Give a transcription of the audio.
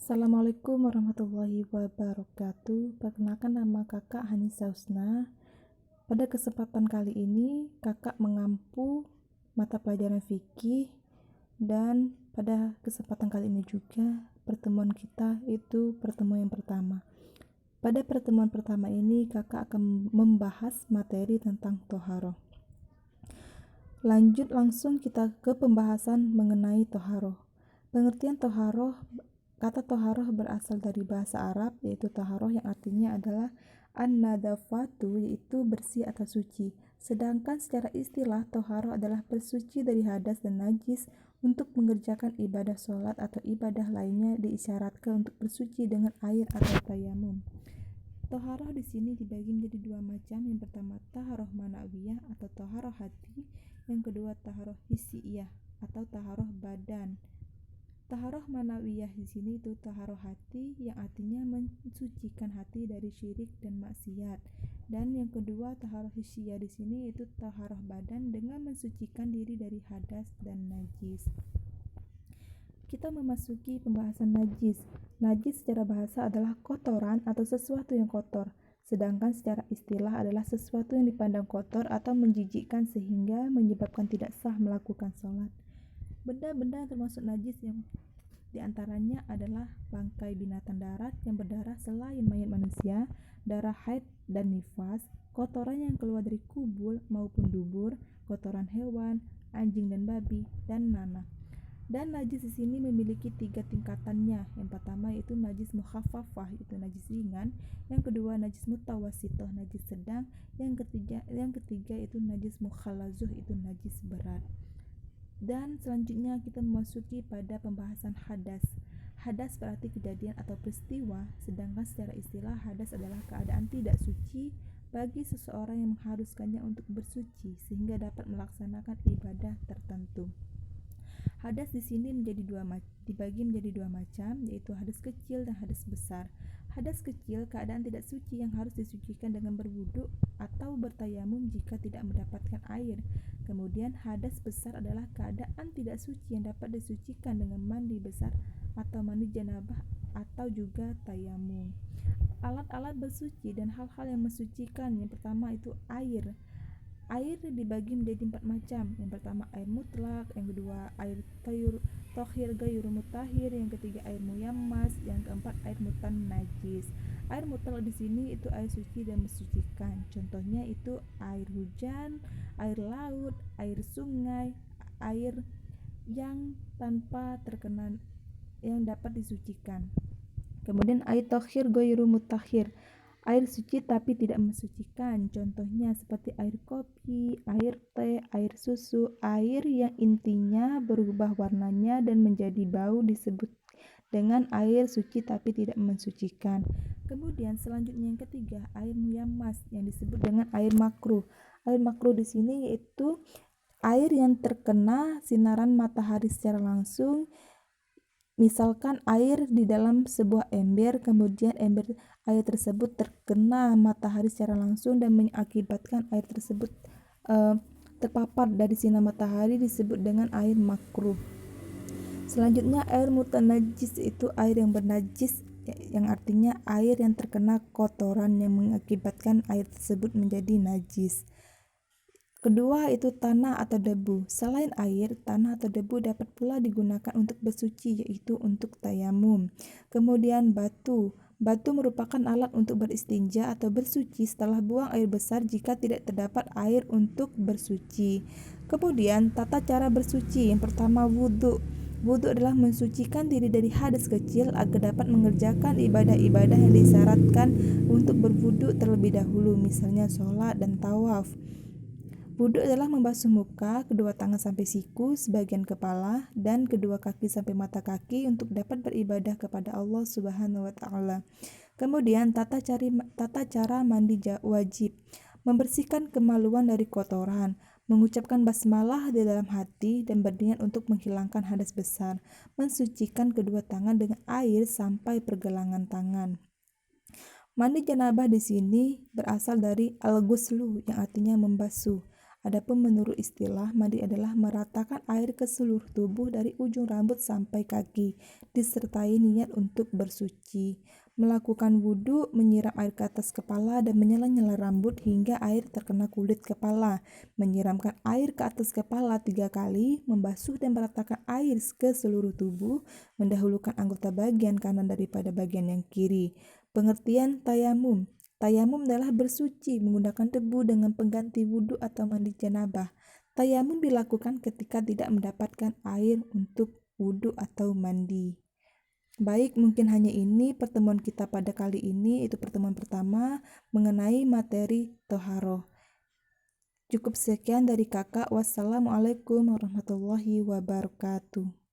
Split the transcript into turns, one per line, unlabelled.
Assalamualaikum warahmatullahi wabarakatuh. Perkenalkan, nama kakak Hanisa Husna. Pada kesempatan kali ini kakak mengampu mata pelajaran fikih, dan pada kesempatan kali ini juga pertemuan kita itu pertemuan yang pertama. Pada pertemuan pertama ini kakak akan membahas materi tentang toharoh. Lanjut langsung kita ke pembahasan mengenai toharoh. Pengertian toharoh. Kata toharoh berasal dari bahasa Arab, yaitu taharoh yang artinya adalah an-nadafatu, yaitu bersih atau suci. Sedangkan secara istilah, toharoh adalah bersuci dari hadas dan najis. Untuk mengerjakan ibadah sholat atau ibadah lainnya diisyaratkan untuk bersuci dengan air atau tayamum. Toharoh di sini dibagi menjadi dua macam. Yang pertama taharoh manawiyah atau toharoh hati. Yang kedua taharoh hissiyah atau taharoh badan. Taharoh manawiyah di sini itu taharoh hati, yang artinya mensucikan hati dari syirik dan maksiat. Dan yang kedua taharoh hissiyah di sini itu taharoh badan dengan mensucikan diri dari hadas dan najis. Kita memasuki pembahasan najis. Najis secara bahasa adalah kotoran atau sesuatu yang kotor. Sedangkan secara istilah adalah sesuatu yang dipandang kotor atau menjijikkan sehingga menyebabkan tidak sah melakukan sholat. Benda-benda termasuk najis yang diantaranya adalah bangkai binatang darat yang berdarah selain mayat manusia, darah haid dan nifas, kotoran yang keluar dari kubul maupun dubur, kotoran hewan, anjing dan babi, dan nanah. Dan najis di sini memiliki 3 tingkatannya. Yang pertama yaitu najis mukhaffafah, itu najis ringan. Yang kedua najis mutawasitoh, najis sedang. Yang ketiga itu najis mukhalazuh, itu najis berat. Dan selanjutnya kita memasuki pada pembahasan hadas. Hadas berarti kejadian atau peristiwa, sedangkan secara istilah hadas adalah keadaan tidak suci bagi seseorang yang mengharuskannya untuk bersuci sehingga dapat melaksanakan ibadah tertentu. Hadas di sini dibagi menjadi dua macam, yaitu hadas kecil dan hadas besar. Hadas kecil keadaan tidak suci yang harus disucikan dengan berwudu atau bertayamum jika tidak mendapatkan air. Kemudian hadas besar adalah keadaan tidak suci yang dapat disucikan dengan mandi besar atau mandi janabah atau juga tayamum. Alat-alat bersuci dan hal-hal yang mensucikan, yang pertama itu air. Air dibagi menjadi 4 macam. Yang pertama air mutlak, yang kedua air tohir gairu mutahhir, yang ketiga air muyammas, yang keempat air mutan najis. Air mutlak di sini itu air suci dan mensucikan. Contohnya itu air hujan, air laut, air sungai, air yang tanpa terkena yang dapat disucikan. Kemudian air tohir gairu mutahhir, air suci tapi tidak mensucikan. Contohnya seperti air kopi, air teh, air susu. Air yang intinya berubah warnanya dan menjadi bau disebut dengan air suci tapi tidak mensucikan. Kemudian selanjutnya yang ketiga, air muyammas yang disebut dengan air makruh. Air makruh di sini yaitu air yang terkena sinaran matahari secara langsung. Misalkan air di dalam sebuah ember, kemudian air tersebut terkena matahari secara langsung dan mengakibatkan air tersebut terpapar dari sinar matahari, disebut dengan air makruh. Selanjutnya air mutanajis, itu air yang bernajis, yang artinya air yang terkena kotoran yang mengakibatkan air tersebut menjadi najis. Kedua itu tanah atau debu. Selain air, tanah atau debu dapat pula digunakan untuk bersuci, yaitu untuk tayamum. Kemudian batu. Batu merupakan alat untuk beristinja atau bersuci setelah buang air besar jika tidak terdapat air untuk bersuci. Kemudian tata cara bersuci. Yang pertama wudhu. Wudhu adalah mensucikan diri dari hadas kecil agar dapat mengerjakan ibadah-ibadah yang disyaratkan untuk berwudhu terlebih dahulu, misalnya sholat dan tawaf. Wudhu adalah membasuh muka, kedua tangan sampai siku, sebagian kepala, dan kedua kaki sampai mata kaki untuk dapat beribadah kepada Allah Subhanahu wa Ta'ala. Kemudian tata cara mandi wajib, membersihkan kemaluan dari kotoran, mengucapkan basmalah di dalam hati dan berniat untuk menghilangkan hadas besar, mensucikan kedua tangan dengan air sampai pergelangan tangan. Mandi janabah di sini berasal dari al-ghuslu yang artinya membasuh. Adapun menurut istilah, mandi adalah meratakan air ke seluruh tubuh dari ujung rambut sampai kaki, disertai niat untuk bersuci. Melakukan wudhu, menyiram air ke atas kepala dan menyela-nyela rambut hingga air terkena kulit kepala. Menyiramkan air ke atas kepala 3 kali, membasuh dan meratakan air ke seluruh tubuh, mendahulukan anggota bagian kanan daripada bagian yang kiri. Pengertian tayamum. Tayamum adalah bersuci menggunakan debu dengan pengganti wudhu atau mandi janabah. Tayamum dilakukan ketika tidak mendapatkan air untuk wudhu atau mandi. Baik, mungkin hanya ini pertemuan kita pada kali ini, itu pertemuan pertama mengenai materi toharoh. Cukup sekian dari kakak. Wassalamualaikum warahmatullahi wabarakatuh.